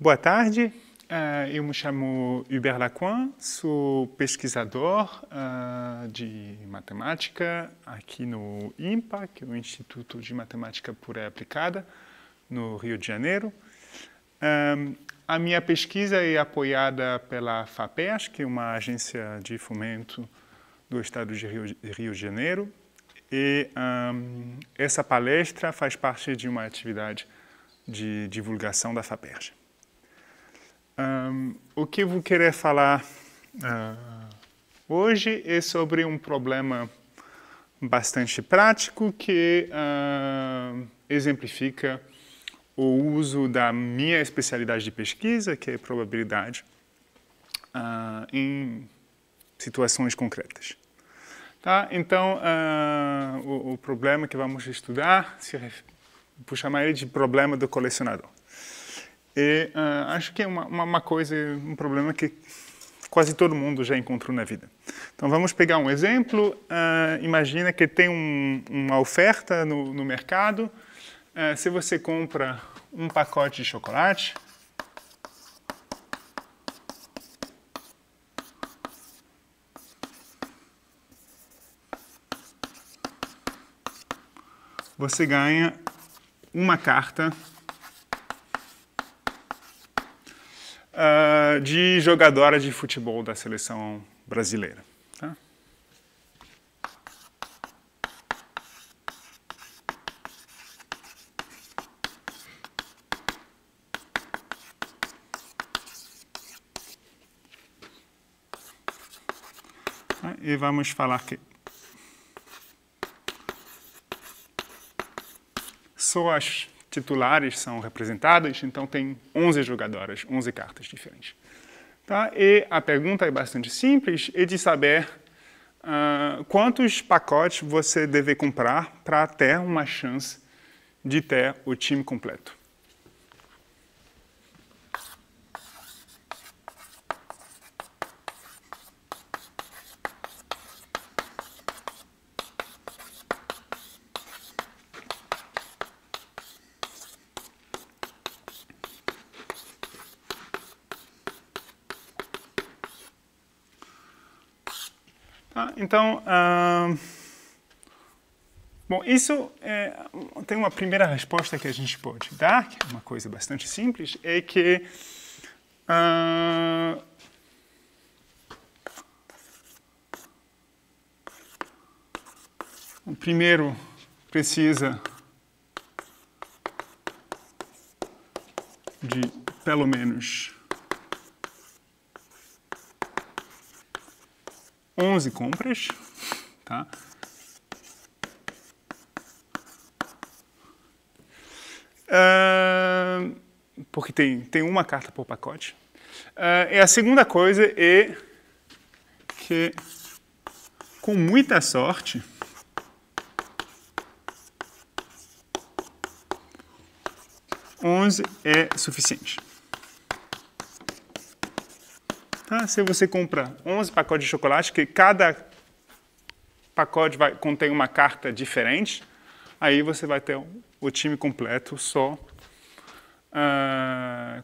Boa tarde, eu me chamo Hubert Lacroix, sou pesquisador de matemática aqui no INPA, que é o Instituto de Matemática Pura e Aplicada, no Rio de Janeiro. A minha pesquisa é apoiada pela FAPERJ, que é uma agência de fomento do estado de Rio de Janeiro, e essa palestra faz parte de uma atividade de divulgação da FAPERJ. O que eu vou querer falar hoje é sobre um problema bastante prático que exemplifica o uso da minha especialidade de pesquisa, que é probabilidade, em situações concretas. Tá? Então, o problema que vamos estudar, vou chamar ele de problema do colecionador. E acho que é um problema que quase todo mundo já encontrou na vida. Então, vamos pegar um exemplo. Imagina que tem uma oferta no mercado. Se você compra um pacote de chocolate, você ganha uma carta de jogadora de futebol da seleção brasileira. Tá? E vamos falar que só as titulares são representadas, então tem 11 jogadoras, 11 cartas diferentes. Tá? E a pergunta é bastante simples, é de saber quantos pacotes você deve comprar para ter uma chance de ter o time completo. Então, bom, isso tem uma primeira resposta que a gente pode dar, que é uma coisa bastante simples, é que o primeiro precisa de pelo menos 11 compras, tá? Porque tem uma carta por pacote. E a segunda coisa é que, com muita sorte, onze é suficiente. Tá? Se você compra 11 pacotes de chocolate, que cada pacote contém uma carta diferente, aí você vai ter o time completo só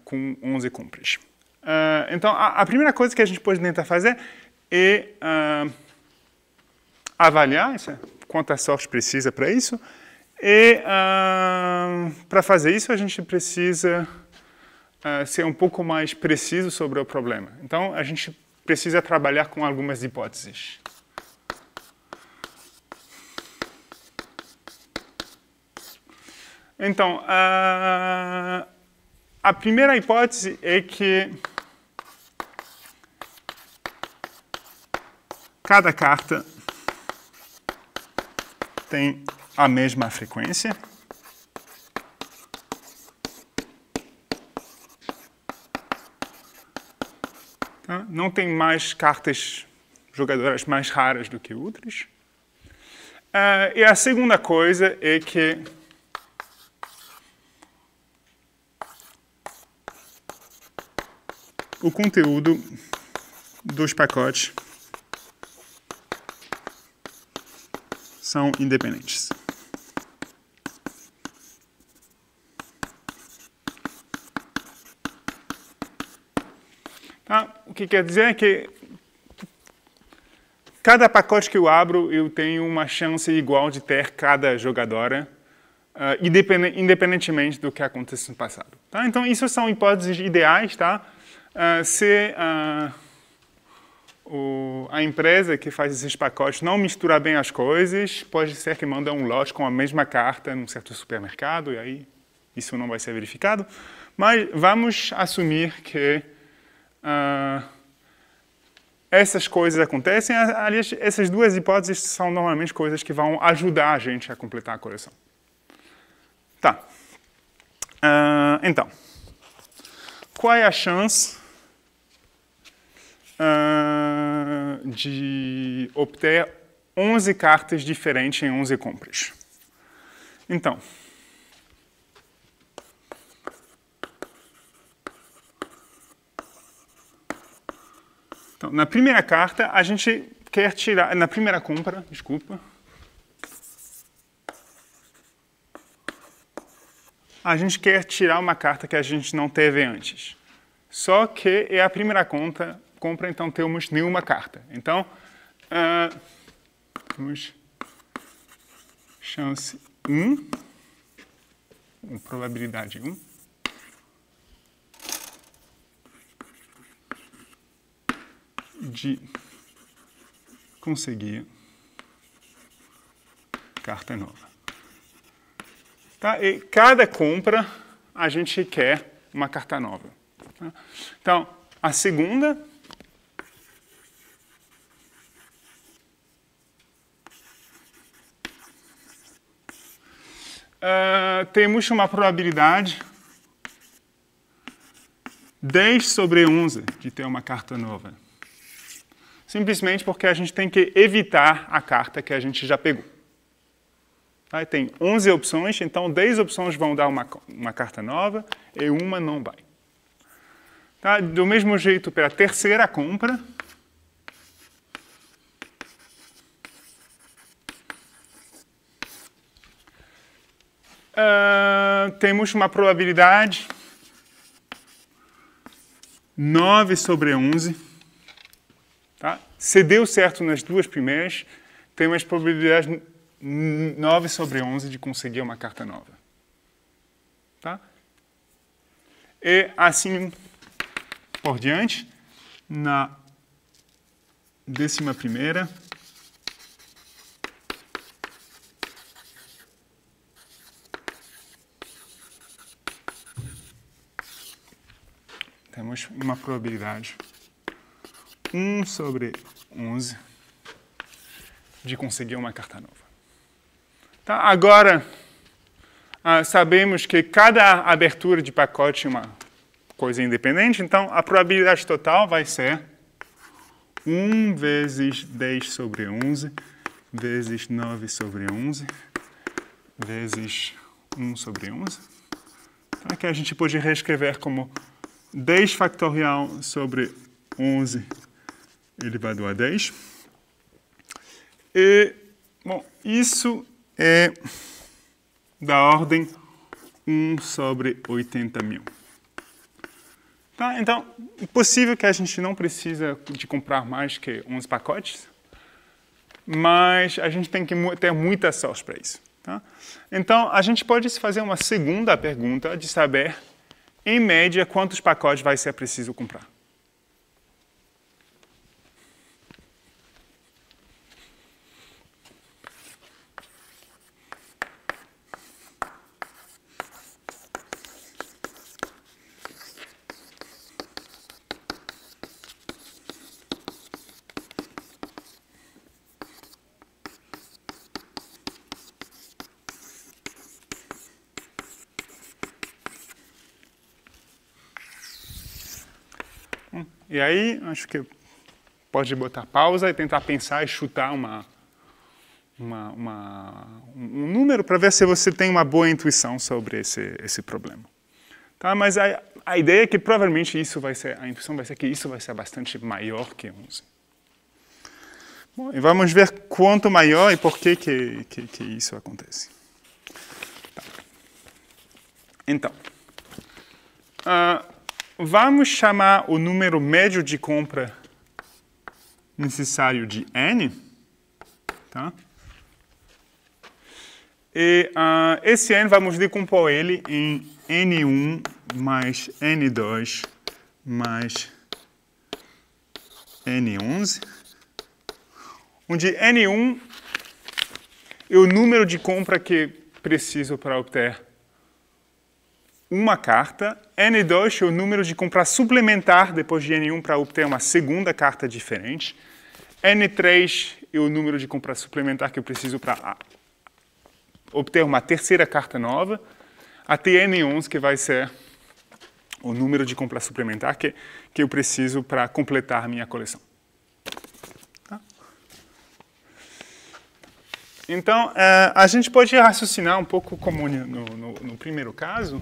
com 11 compras. Então, a primeira coisa que a gente pode tentar fazer é avaliar quanta sorte precisa para isso. E para fazer isso, a gente precisa ser um pouco mais preciso sobre o problema. Então, a gente precisa trabalhar com algumas hipóteses. Então, a primeira hipótese é que cada carta tem a mesma frequência. Não tem mais cartas jogadoras mais raras do que outras. E a segunda coisa é que o conteúdo dos pacotes são independentes. que quer dizer é que cada pacote que eu abro, eu tenho uma chance igual de ter cada jogadora, independentemente do que aconteceu no passado. Tá? Então, isso são hipóteses ideais. Tá? Se a empresa que faz esses pacotes não misturar bem as coisas, pode ser que manda um lote com a mesma carta num certo supermercado, e aí isso não vai ser verificado. Mas vamos assumir que essas coisas acontecem. Aliás, essas duas hipóteses são normalmente coisas que vão ajudar a gente a completar a coleção. Tá. Então, qual é a chance de obter 11 cartas diferentes em 11 compras? Então, na primeira carta, a gente quer tirar... Na primeira compra, desculpa. A gente quer tirar uma carta que a gente não teve antes. Só que é a primeira compra, então temos nenhuma carta. Então, temos chance 1, probabilidade 1, de conseguir carta nova. Tá? E cada compra a gente quer uma carta nova. Tá? Então, a segunda temos uma probabilidade 10 sobre 11 de ter uma carta nova. Simplesmente porque a gente tem que evitar a carta que a gente já pegou. Tá? Tem 11 opções, então 10 opções vão dar uma carta nova e uma não vai. Tá? Do mesmo jeito, para a terceira compra, temos uma probabilidade 9 sobre 11. Tá? Se deu certo nas duas primeiras, tem uma probabilidade 9 sobre 11 de conseguir uma carta nova. Tá? E assim por diante, na 11ª, temos uma probabilidade 1 sobre 11 de conseguir uma carta nova. Tá? Agora, sabemos que cada abertura de pacote é uma coisa independente, então a probabilidade total vai ser 1 vezes 10 sobre 11, vezes 9 sobre 11, vezes 1 sobre 11. Então, que a gente pode reescrever como 10 factorial sobre 11 elevado a 10. E, bom, isso é da ordem 1 sobre 80.000. Tá? Então, é possível que a gente não precisa de comprar mais que 11 pacotes, mas a gente tem que ter muita sorte para isso. Tá? Então, a gente pode fazer uma segunda pergunta de saber, em média, quantos pacotes vai ser preciso comprar. E aí, acho que pode botar pausa e tentar pensar e chutar um número para ver se você tem uma boa intuição sobre esse problema. Tá? Mas a ideia é que provavelmente a intuição vai ser que isso vai ser bastante maior que 11. Bom, e vamos ver quanto maior e por que isso acontece. Tá. Então, vamos chamar o número médio de compra necessário de n. Tá? E esse n, vamos decompor ele em n1 mais n2 mais n11, onde n1 é o número de compra que preciso para obter uma carta, n2 é o número de compra suplementar depois de n1 para obter uma segunda carta diferente, n3 é o número de compra suplementar que eu preciso para obter uma terceira carta nova, até n11, que vai ser o número de compra suplementar que eu preciso para completar minha coleção. Tá? Então, a gente pode raciocinar um pouco como no primeiro caso.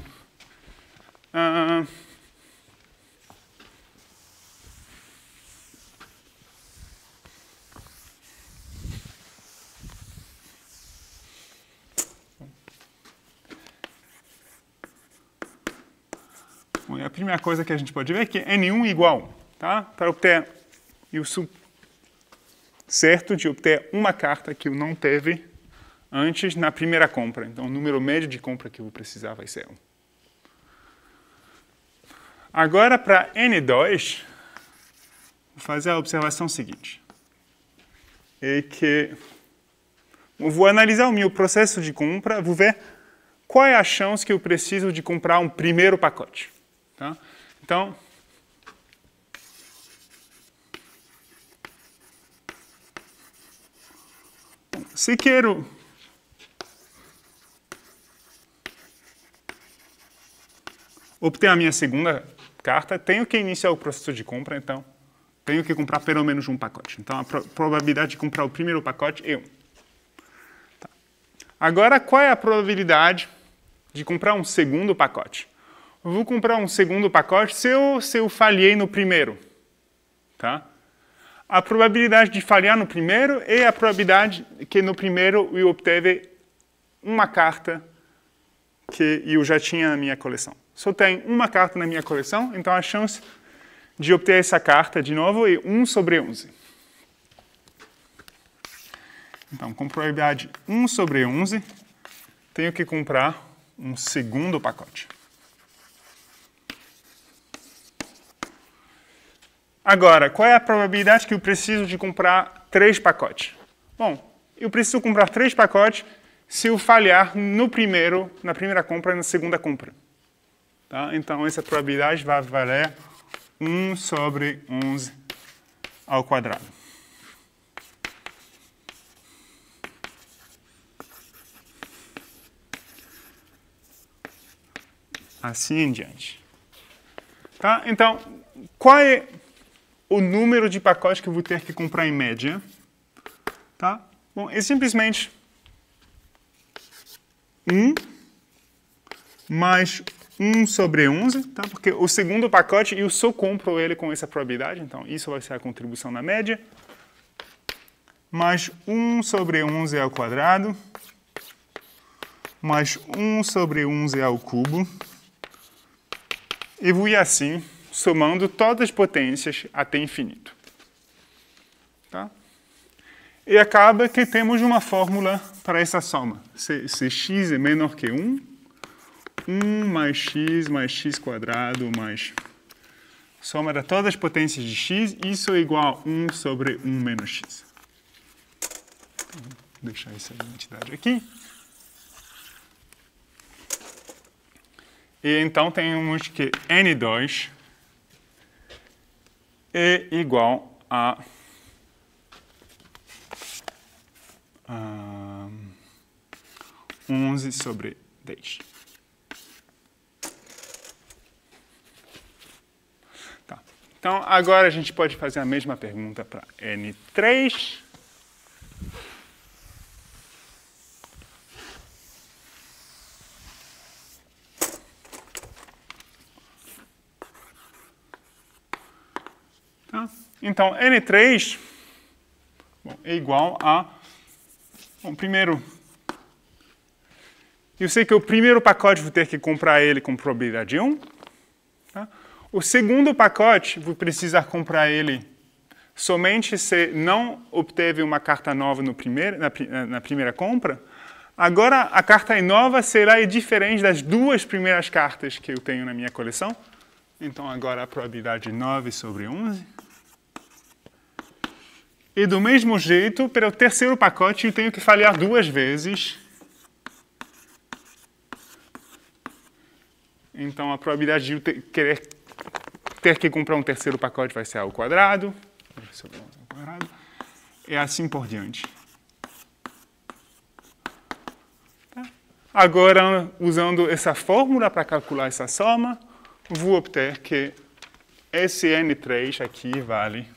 Bom, a primeira coisa que a gente pode ver é que n1 é igual, tá? Para obter, eu sou certo de obter uma carta que eu não teve antes na primeira compra. Então, o número médio de compra que eu vou precisar vai ser 1. Agora, para n2, vou fazer a observação seguinte. É que eu vou analisar o meu processo de compra, vou ver qual é a chance que eu preciso de comprar um primeiro pacote. Tá? Então, se quero obter a minha segunda carta, tenho que iniciar o processo de compra, então tenho que comprar pelo menos um pacote. Então, a probabilidade de comprar o primeiro pacote é 1. Tá. Agora, qual é a probabilidade de comprar um segundo pacote? Eu vou comprar um segundo pacote se eu falhei no primeiro. Tá? A probabilidade de falhar no primeiro é a probabilidade que no primeiro eu obteve uma carta que eu já tinha na minha coleção. Só tem uma carta na minha coleção, então a chance de obter essa carta de novo é 1 sobre 11. Então, com probabilidade 1 sobre 11, tenho que comprar um segundo pacote. Agora, qual é a probabilidade que eu preciso de comprar 3 pacotes? Bom, eu preciso comprar 3 pacotes se eu falhar na primeira compra e na segunda compra. Tá? Então, essa probabilidade vai valer 1 sobre 11 ao quadrado. Assim em diante. Tá? Então, qual é o número de pacotes que eu vou ter que comprar em média? Tá? Bom, é simplesmente 1 mais 1 sobre 11, tá? Porque o segundo pacote eu só compro ele com essa probabilidade, então isso vai ser a contribuição na média, mais 1 sobre 11 ao quadrado, mais 1 sobre 11 ao cubo, e vou ir assim, somando todas as potências até infinito. Tá? E acaba que temos uma fórmula para essa soma. Se x é menor que 1, 1 mais x quadrado mais soma de todas as potências de x, isso é igual a 1 sobre 1 menos x. Então, vou deixar essa identidade aqui. E então temos que n2 é igual a 11 sobre 10. Tá. Então, agora a gente pode fazer a mesma pergunta para N3. Tá? Então, N3 é igual a... Bom, primeiro, eu sei que o primeiro pacote vou ter que comprar ele com probabilidade 1. Tá? O segundo pacote, vou precisar comprar ele somente se não obteve uma carta nova na primeira compra. Agora, a carta nova será diferente das duas primeiras cartas que eu tenho na minha coleção. Então, agora a probabilidade 9 sobre 11. E do mesmo jeito, para o terceiro pacote, eu tenho que falhar duas vezes. Então, a probabilidade de eu ter que comprar um terceiro pacote vai ser ao quadrado. E assim por diante. Tá? Agora, usando essa fórmula para calcular essa soma, vou obter que esse N3 aqui vale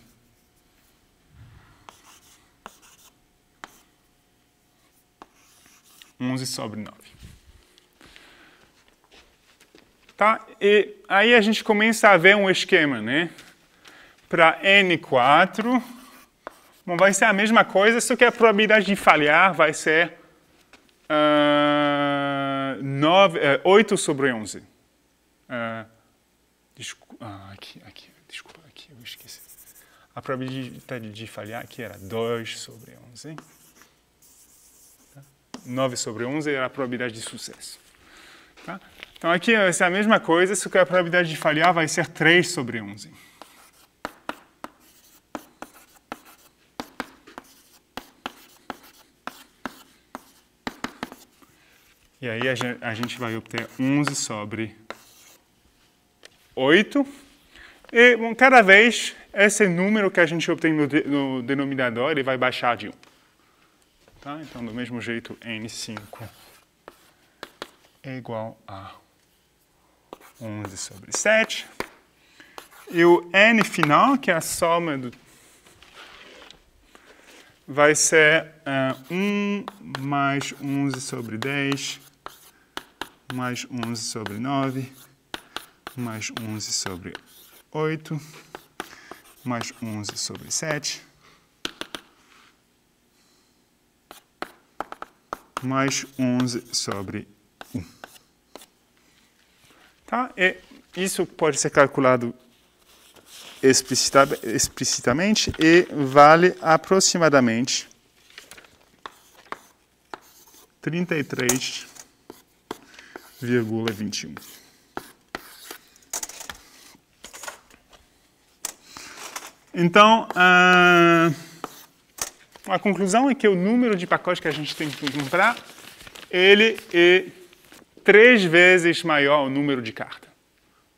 11 sobre 9. Tá? E aí a gente começa a ver um esquema, né? Para N4, bom, vai ser a mesma coisa, só que a probabilidade de falhar vai ser 8 sobre 11. Desculpa, aqui eu esqueci. A probabilidade de falhar aqui era 2 sobre 11. 9 sobre 11 era a probabilidade de sucesso. Tá? Então aqui vai ser a mesma coisa, só que a probabilidade de falhar vai ser 3 sobre 11. E aí a gente vai obter 11 sobre 8. E bom, cada vez esse número que a gente obtém no denominador ele vai baixar de 1. Tá? Então, do mesmo jeito, N5 é igual a 11 sobre 7. E o N final, que é a soma vai ser 1 mais 11 sobre 10, mais 11 sobre 9, mais 11 sobre 8, mais 11 sobre 7, mais 11 sobre 1. Tá? E isso pode ser calculado explicitamente e vale aproximadamente 33,21. Então, a conclusão é que o número de pacotes que a gente tem que comprar, ele é 3 vezes maior o número de cartas.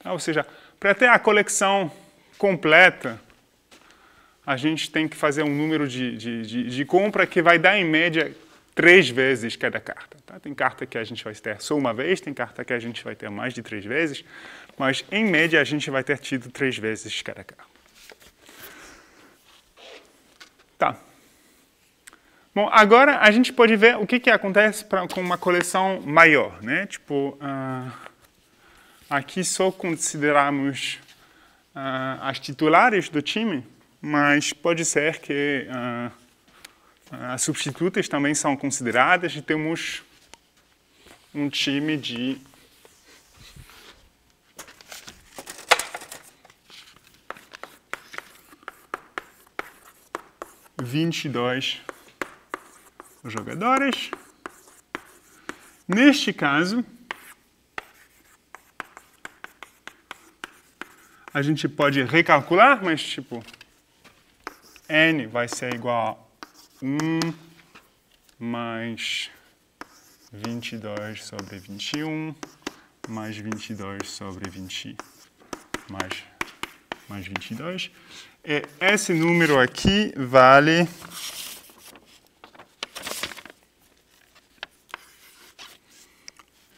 Ou seja, para ter a coleção completa, a gente tem que fazer um número de compra que vai dar, em média, 3 vezes cada carta. Tá? Tem carta que a gente vai ter só uma vez, tem carta que a gente vai ter mais de 3 vezes, mas, em média, a gente vai ter tido 3 vezes cada carta. Tá. Bom, agora a gente pode ver o que acontece com uma coleção maior, né? Tipo, aqui só consideramos as titulares do time, mas pode ser que as substitutas também são consideradas e temos um time de 22 jogadores. Neste caso, a gente pode recalcular, mas tipo, N vai ser igual a 1 mais 22 sobre 21, mais 22 sobre 20, mais 22. E esse número aqui vale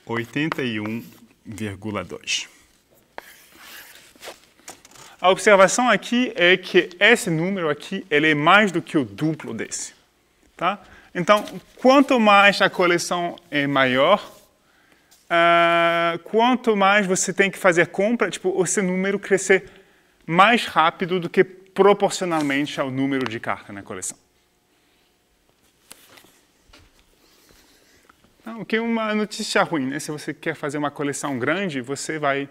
81,2. A observação aqui é que esse número aqui ele é mais do que o duplo desse. Tá? Então, quanto mais a coleção é maior, quanto mais você tem que fazer compra, tipo, esse número crescer mais rápido do que proporcionalmente ao número de cartas na coleção. O que é uma notícia ruim, né? Se você quer fazer uma coleção grande, você vai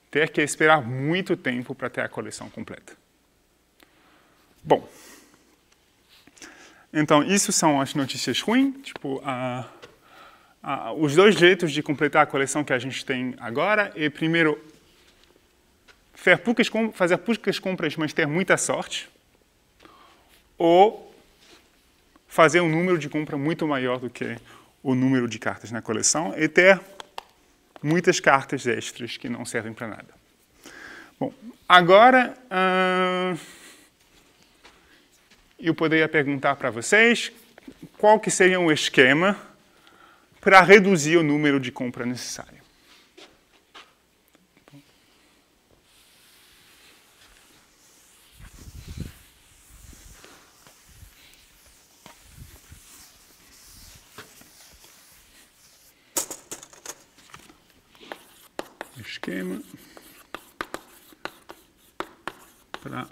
ter que esperar muito tempo para ter a coleção completa. Bom, então isso são as notícias ruins. Tipo, os dois jeitos de completar a coleção que a gente tem agora é, primeiro, fazer poucas compras, mas ter muita sorte, ou fazer um número de compra muito maior do que o número de cartas na coleção e ter muitas cartas extras que não servem para nada. Bom, agora eu poderia perguntar para vocês qual que seria um esquema para reduzir o número de compra necessário. Esquema para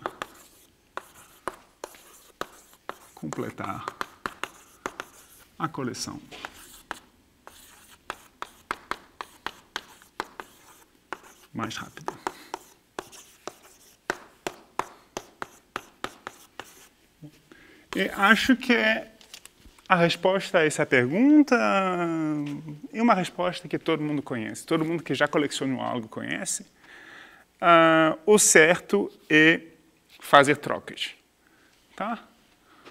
completar a coleção. Mais rápido. E acho que a resposta a essa pergunta é uma resposta que todo mundo conhece. Todo mundo que já colecionou algo conhece. O certo é fazer trocas. Tá?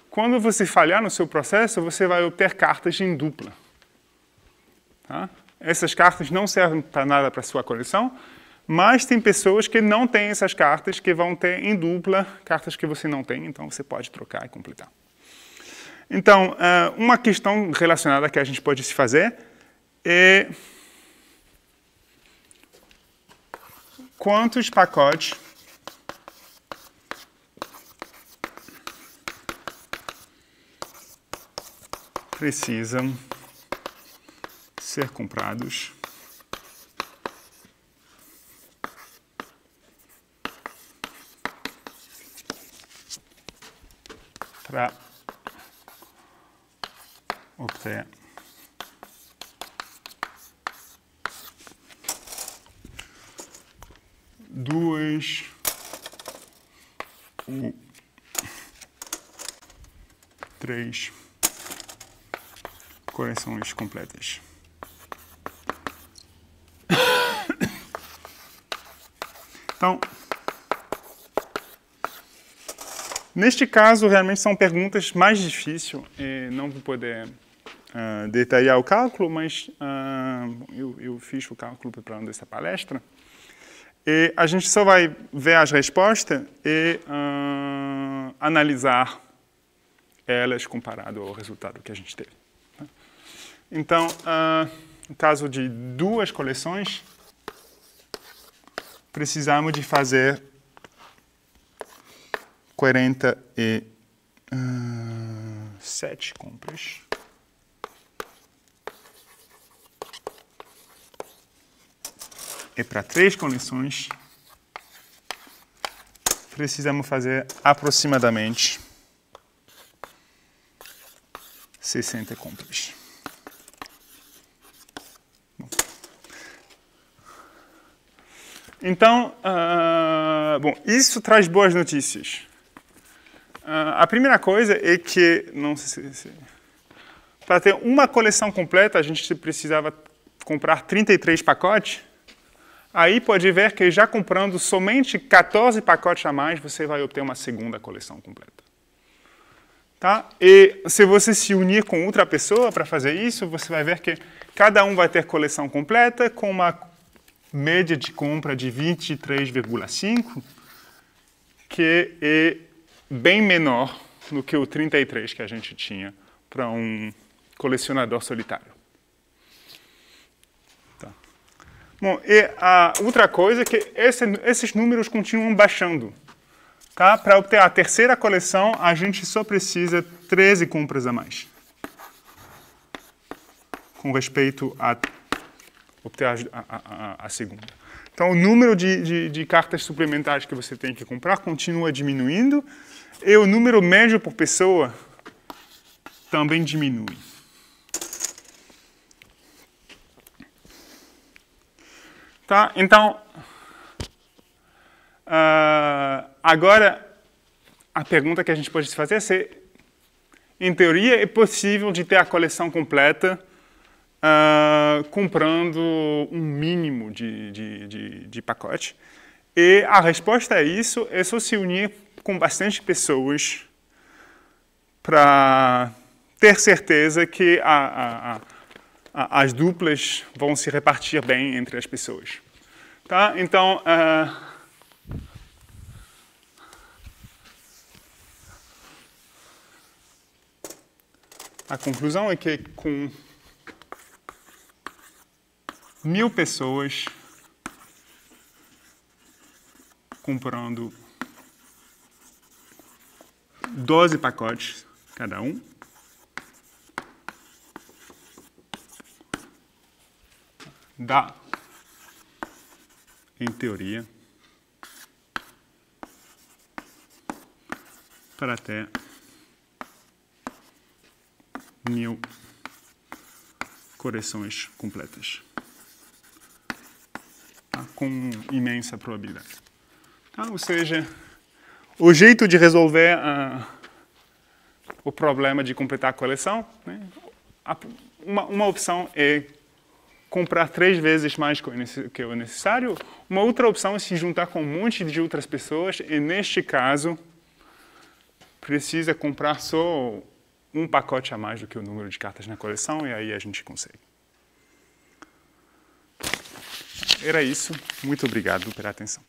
Quando você falhar no seu processo, você vai obter cartas em dupla. Tá? Essas cartas não servem para nada para a sua coleção, mas tem pessoas que não têm essas cartas, que vão ter em dupla cartas que você não tem, então você pode trocar e completar. Então, uma questão relacionada que a gente pode se fazer é quantos pacotes precisam ser comprados para obter duas ou três coleções completas. Então, neste caso, realmente são perguntas mais difíceis e não vou poder detalhar o cálculo, mas eu fiz o cálculo preparando essa palestra. E a gente só vai ver as respostas e analisar elas comparado ao resultado que a gente teve. Então, no caso de duas coleções, precisamos de fazer 47 compras. E para 3 coleções, precisamos fazer aproximadamente 60 compras. Então, bom, isso traz boas notícias. A primeira coisa é que, não sei se para ter uma coleção completa, a gente precisava comprar 33 pacotes. Aí pode ver que já comprando somente 14 pacotes a mais, você vai obter uma segunda coleção completa. Tá? E se você se unir com outra pessoa para fazer isso, você vai ver que cada um vai ter coleção completa com uma média de compra de 23,5, que é bem menor do que o 33 que a gente tinha para um colecionador solitário. Tá. Bom, e a outra coisa é que esses números continuam baixando. Tá? Para obter a terceira coleção, a gente só precisa 13 compras a mais, com respeito a obter a segunda. Então, o número de cartas suplementares que você tem que comprar continua diminuindo e o número médio por pessoa também diminui. Tá? Então, Agora, a pergunta que a gente pode se fazer é se, em teoria, é possível de ter a coleção completa comprando um mínimo de pacote. E a resposta a isso é só se unir com bastante pessoas para ter certeza que as duplas vão se repartir bem entre as pessoas. Tá? Então, a conclusão é que com 1000 pessoas comprando 12 pacotes cada um, dá, em teoria, para ter 1000 coleções completas, tá? Com imensa probabilidade. Tá? Ou seja, o jeito de resolver o problema de completar a coleção, né? Uma opção é comprar 3 vezes mais que o necessário. Uma outra opção é se juntar com um monte de outras pessoas e, neste caso, precisa comprar só um pacote a mais do que o número de cartas na coleção e aí a gente consegue. Era isso. Muito obrigado pela atenção.